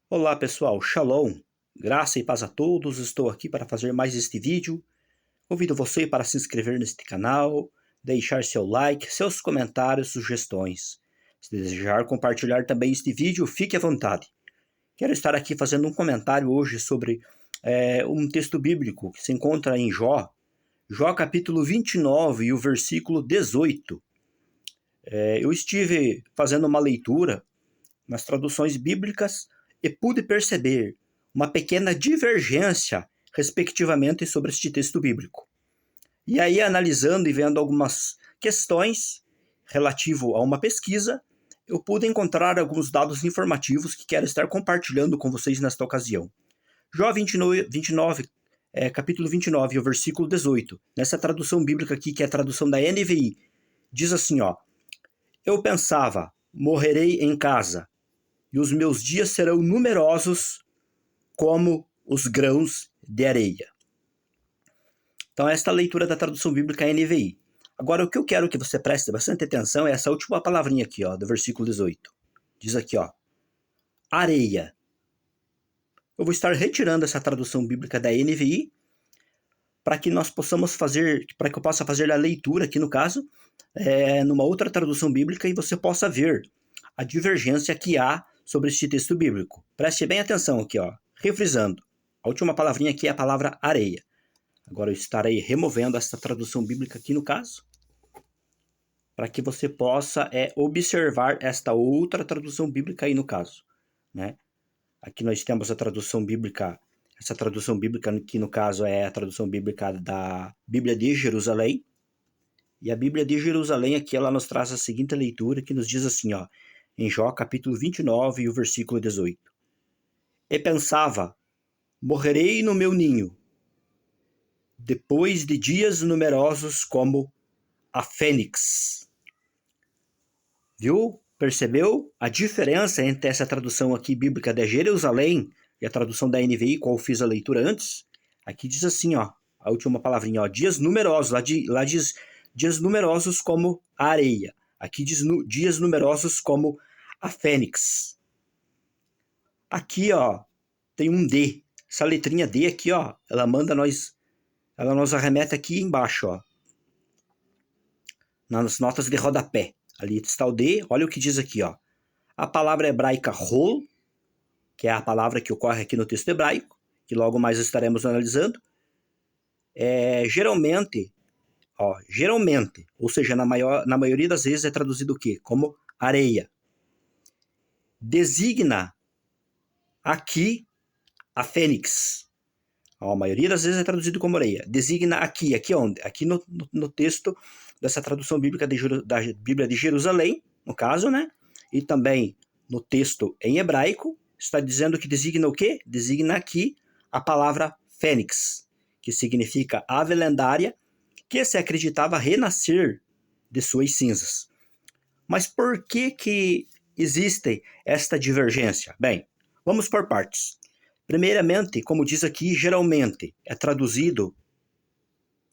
Olá pessoal, Shalom, graça e paz a todos, estou aqui para fazer mais este vídeo. Convido você para se inscrever neste canal, deixar seu like, seus comentários, sugestões. Se desejar compartilhar também este vídeo, fique à vontade. Quero estar aqui fazendo um comentário hoje sobre um texto bíblico que se encontra em Jó capítulo 29 e o versículo 18. Eu estive fazendo uma leitura nas traduções bíblicas e pude perceber uma pequena divergência, respectivamente, sobre este texto bíblico. E aí, analisando e vendo algumas questões relativo a uma pesquisa, eu pude encontrar alguns dados informativos que quero estar compartilhando com vocês nesta ocasião. Jó 29, capítulo 29, o versículo 18, nessa tradução bíblica aqui, que é a tradução da NVI, diz assim, ó: Eu pensava, morrerei em casa, e os meus dias serão numerosos como os grãos de areia. Então, esta é a leitura da tradução bíblica NVI. Agora, o que eu quero que você preste bastante atenção é essa última palavrinha aqui, ó, do versículo 18. Diz aqui, ó, areia. Eu vou estar retirando essa tradução bíblica da NVI para que nós possamos fazer, para que eu possa fazer a leitura aqui no caso, numa outra tradução bíblica e você possa ver a divergência que há sobre este texto bíblico. Preste bem atenção aqui, ó, refrisando. A última palavrinha aqui é a palavra areia. Agora eu estarei removendo essa tradução bíblica aqui no caso, para que você possa observar esta outra tradução bíblica aí no caso, né? Aqui nós temos a tradução bíblica, essa tradução bíblica aqui no caso é a tradução bíblica da Bíblia de Jerusalém. E a Bíblia de Jerusalém aqui ela nos traz a seguinte leitura que nos diz assim, ó, em Jó capítulo 29 e o versículo 18. E pensava, morrerei no meu ninho, depois de dias numerosos como a fênix. Viu? Percebeu a diferença entre essa tradução aqui bíblica de Jerusalém e a tradução da NVI, qual eu fiz a leitura antes? Aqui diz assim, ó, a última palavrinha, ó, dias numerosos, lá diz dias numerosos como a areia. Aqui diz dias numerosos como a fênix. Aqui, ó, tem um D. Essa letrinha D aqui, ó, ela nos arremete aqui embaixo, ó, nas notas de rodapé. Ali está o D, olha o que diz aqui, ó. A palavra hebraica hol, que é a palavra que ocorre aqui no texto hebraico, que logo mais estaremos analisando, geralmente, ou seja, na maioria das vezes é traduzido o quê? Como areia. Designa aqui a fênix. A maioria das vezes é traduzido como areia. Designa aqui onde? Aqui no texto dessa tradução bíblica da Bíblia de Jerusalém, no caso, né? E também no texto em hebraico, está dizendo que designa o quê? Designa aqui a palavra fênix, que significa ave lendária, que se acreditava renascer de suas cinzas. Mas por que existe esta divergência? Bem, vamos por partes. Primeiramente, como diz aqui, geralmente é traduzido,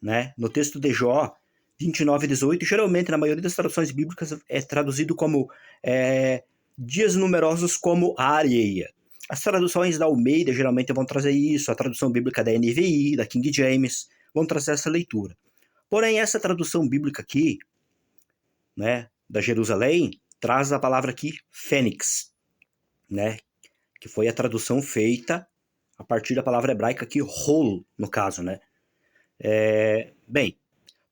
né, no texto de Jó 29 e 18, geralmente na maioria das traduções bíblicas é traduzido como dias numerosos como a areia. As traduções da Almeida geralmente vão trazer isso, a tradução bíblica da NVI, da King James, vão trazer essa leitura. Porém, essa tradução bíblica aqui, né, da Jerusalém, traz a palavra aqui, fênix, né, que foi a tradução feita a partir da palavra hebraica aqui, hol, no caso, né. Bem,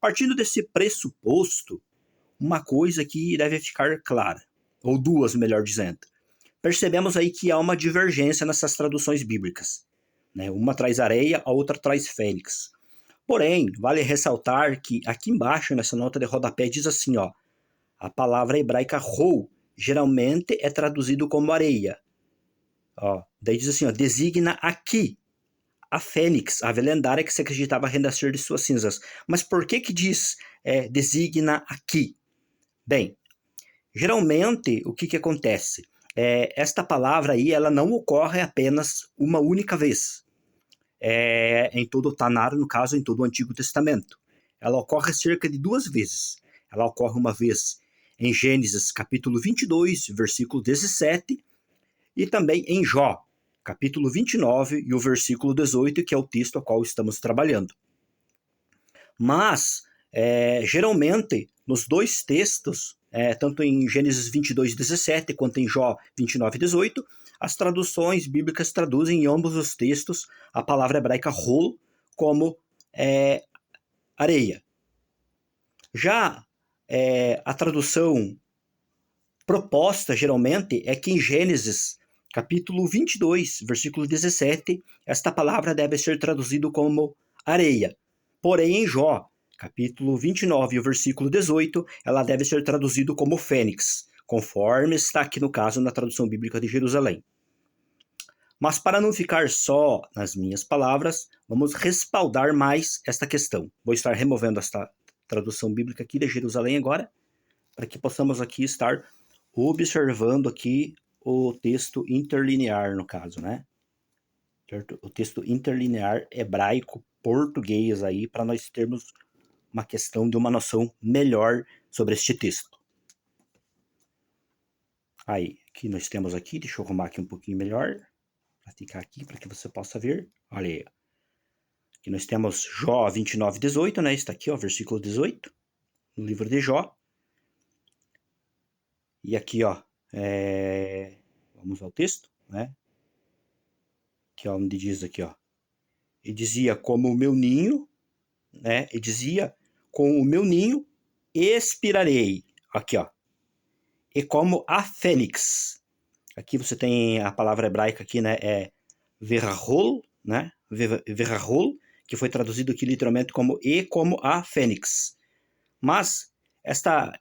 partindo desse pressuposto, uma coisa que deve ficar clara, ou duas, melhor dizendo. Percebemos aí que há uma divergência nessas traduções bíblicas, né? Uma traz areia, a outra traz fênix. Porém, vale ressaltar que aqui embaixo, nessa nota de rodapé, diz assim, ó, a palavra hebraica hol geralmente é traduzido como areia. Ó, daí diz assim, ó, designa aqui a fênix, a ave lendária que se acreditava renascer de suas cinzas. Mas por que diz designa aqui? Bem, geralmente o que acontece? Esta palavra aí, ela não ocorre apenas uma única vez. Em todo o Tanar, no caso, em todo o Antigo Testamento. Ela ocorre cerca de 2 vezes. Ela ocorre uma vez em Gênesis capítulo 22, versículo 17, e também em Jó, capítulo 29 e o versículo 18, que é o texto ao qual estamos trabalhando. Mas, geralmente, nos dois textos, tanto em Gênesis 22, 17, quanto em Jó 29, 18, as traduções bíblicas traduzem em ambos os textos a palavra hebraica hol como areia. Já a tradução proposta, geralmente, é que em Gênesis, capítulo 22, versículo 17, esta palavra deve ser traduzida como areia. Porém, em Jó, capítulo 29, o versículo 18, ela deve ser traduzida como fênix, conforme está aqui no caso na tradução bíblica de Jerusalém. Mas para não ficar só nas minhas palavras, vamos respaldar mais esta questão. Vou estar removendo esta tradução bíblica aqui de Jerusalém agora, para que possamos aqui estar observando aqui o texto interlinear, no caso, né? O texto interlinear hebraico-português aí, para nós termos uma questão de uma noção melhor sobre este texto. Aí, aqui nós temos aqui, deixa eu arrumar aqui um pouquinho melhor, para ficar aqui, para que você possa ver. Olha aí. Aqui nós temos Jó 29, 18, né? Está aqui, ó, versículo 18, no livro de Jó. E aqui, ó, vamos ao texto, né? Aqui, ó, onde diz aqui, ó. E dizia, como o meu ninho, né? E dizia, com o meu ninho expirarei. Aqui, ó. E como a fênix. Aqui você tem a palavra hebraica aqui, né? É verahol, né? Verahol, que foi traduzido aqui literalmente como e como a fênix. Mas esta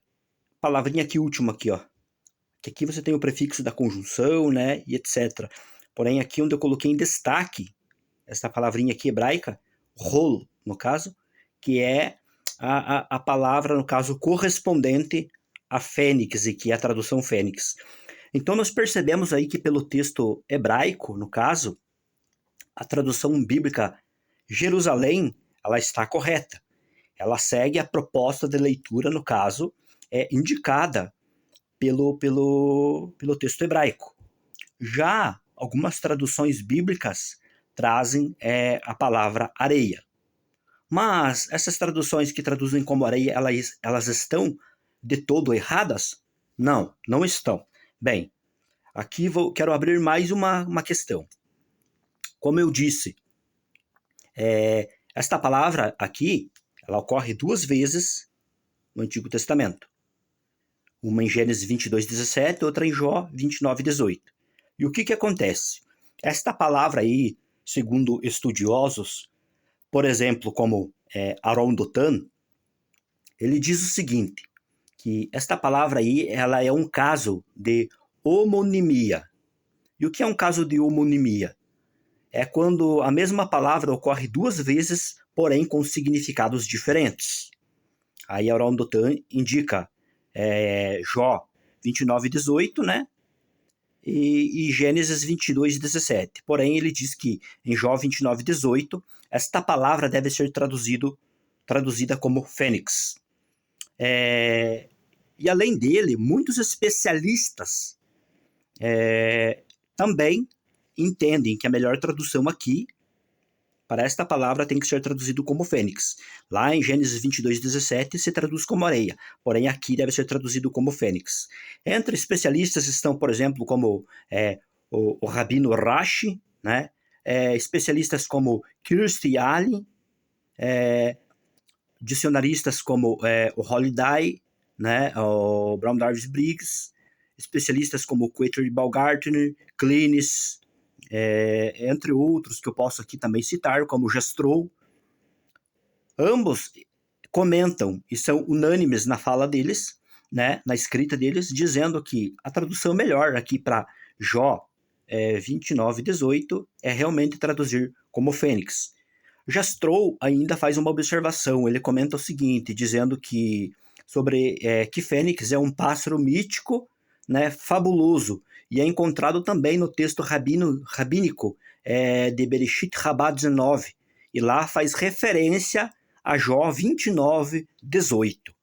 palavrinha aqui última aqui, ó, que aqui você tem o prefixo da conjunção, né, e etc. Porém, aqui onde eu coloquei em destaque essa palavrinha aqui hebraica, rol, no caso, que é a palavra, no caso, correspondente a fênix, e que é a tradução fênix. Então, nós percebemos aí que pelo texto hebraico, no caso, a tradução bíblica Jerusalém, ela está correta. Ela segue a proposta de leitura, no caso, indicada pelo texto hebraico. Já algumas traduções bíblicas trazem a palavra areia. Mas essas traduções que traduzem como areia, elas estão de todo erradas? Não, não estão. Bem, aqui quero abrir mais uma questão. Como eu disse, esta palavra aqui, ela ocorre duas vezes no Antigo Testamento. Uma em Gênesis 22, 17, outra em Jó 29, 18. E o que acontece? Esta palavra aí, segundo estudiosos, por exemplo, como Aaron Dotan, ele diz o seguinte, que esta palavra aí, ela é um caso de homonimia. E o que é um caso de homonimia? É quando a mesma palavra ocorre duas vezes, porém com significados diferentes. Aí Aaron Dotan indica Jó 29, 18, né? E Gênesis 22, 17. Porém, ele diz que em Jó 29, 18, esta palavra deve ser traduzida como fênix. E além dele, muitos especialistas também entendem que a melhor tradução aqui para esta palavra tem que ser traduzido como fênix. Lá em Gênesis 22, 17 se traduz como areia, porém aqui deve ser traduzido como fênix. Entre especialistas estão, por exemplo, como o Rabino Rashi, né? Especialistas como Kirsty Allen, dicionaristas como o Holiday, né? O Brown Darvis Briggs, especialistas como Quater Baumgartner, Klinis, entre outros que eu posso aqui também citar, como Jastrow. Ambos comentam e são unânimes na fala deles, né, na escrita deles, dizendo que a tradução melhor aqui para Jó 29, 18 é realmente traduzir como fênix. Jastrow ainda faz uma observação, ele comenta o seguinte, dizendo que que fênix é um pássaro mítico, né, fabuloso, e é encontrado também no texto rabínico de Bereshit Rabbah 19, e lá faz referência a Jó 29, 18.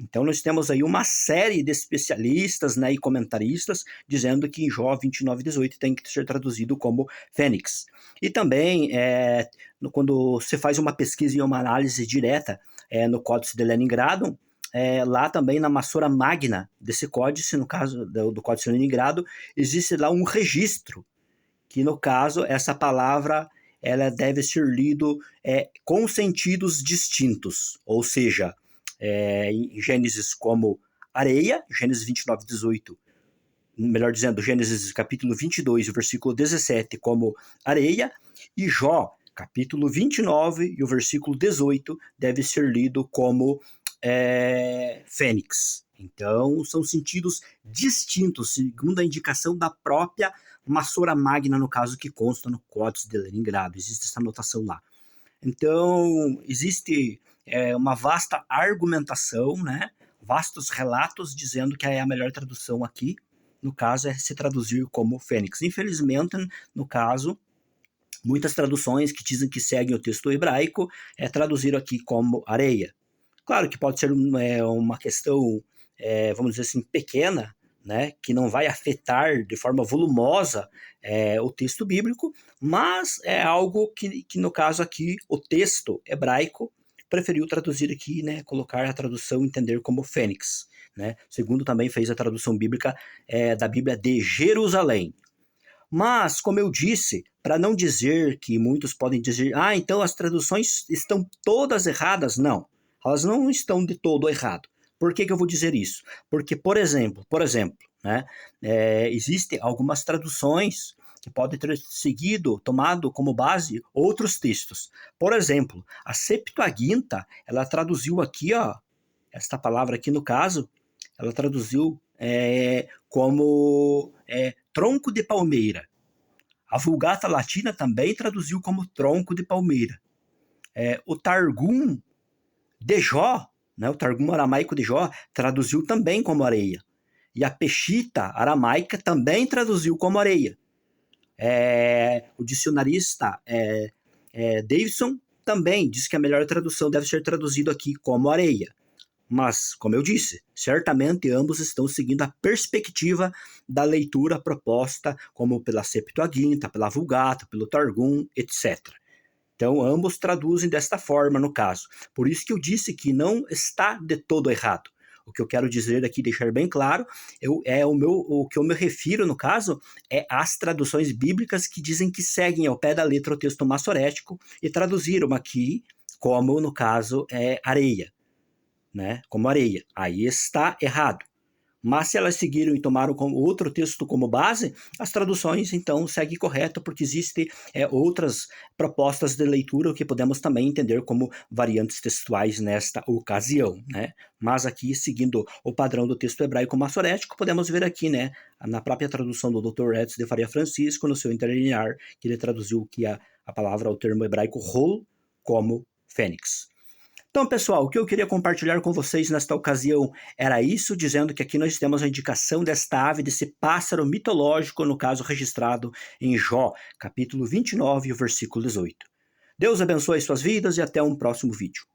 Então, nós temos aí uma série de especialistas, né, e comentaristas dizendo que em Jó 29:18 tem que ser traduzido como fênix. E também, quando você faz uma pesquisa e uma análise direta no Códice de Leningrado, lá também na Massora Magna desse códice, no caso do Códice de Leningrado, existe lá um registro que, no caso, essa palavra ela deve ser lido com sentidos distintos, ou seja, em Gênesis como areia, Gênesis 29:18, melhor dizendo, Gênesis capítulo 22, o versículo 17 como areia, e Jó, capítulo 29 e o versículo 18 deve ser lido como fênix. Então, são sentidos distintos, segundo a indicação da própria Massora Magna, no caso que consta no Códice de Leningrado. Existe essa anotação lá. Então, existe uma vasta argumentação, né? Vastos relatos dizendo que a melhor tradução aqui, no caso, é se traduzir como fênix. Infelizmente, no caso, muitas traduções que dizem que seguem o texto hebraico traduziram aqui como areia. Claro que pode ser uma questão, vamos dizer assim, pequena, né, que não vai afetar de forma volumosa o texto bíblico, mas é algo que, no caso aqui, o texto hebraico preferiu traduzir aqui, né, colocar a tradução entender como fênix, né, segundo também fez a tradução bíblica da Bíblia de Jerusalém. Mas, como eu disse, para não dizer que muitos podem dizer, então as traduções estão todas erradas, não. Elas não estão de todo errado. Por que eu vou dizer isso? Porque, por exemplo, né, existem algumas traduções que podem ter tomado como base outros textos. Por exemplo, a Septuaginta, ela traduziu aqui, esta palavra aqui no caso, ela traduziu como tronco de palmeira. A Vulgata Latina também traduziu como tronco de palmeira. O Targum de Jó, né, o Targum aramaico de Jó, traduziu também como areia. E a Peshita aramaica também traduziu como areia. O dicionarista Davidson também diz que a melhor tradução deve ser traduzido aqui como areia. Mas, como eu disse, certamente ambos estão seguindo a perspectiva da leitura proposta, como pela Septuaginta, pela Vulgata, pelo Targum, etc. Então, ambos traduzem desta forma, no caso. Por isso que eu disse que não está de todo errado. O que eu quero dizer aqui, deixar bem claro, o que eu me refiro, no caso, é às traduções bíblicas que dizem que seguem ao pé da letra o texto massorético e traduziram aqui como, no caso, areia, né? Como areia. Aí está errado. Mas se elas seguiram e tomaram outro texto como base, as traduções então seguem correto, porque existem outras propostas de leitura que podemos também entender como variantes textuais nesta ocasião, né? Mas aqui, seguindo o padrão do texto hebraico massorético, podemos ver aqui, né, na própria tradução do Dr. Edson de Faria Francisco, no seu interlinear, que ele traduziu que a palavra, o termo hebraico rol, como fênix. Então, pessoal, o que eu queria compartilhar com vocês nesta ocasião era isso, dizendo que aqui nós temos a indicação desta ave, desse pássaro mitológico, no caso registrado em Jó, capítulo 29, versículo 18. Deus abençoe suas vidas e até um próximo vídeo.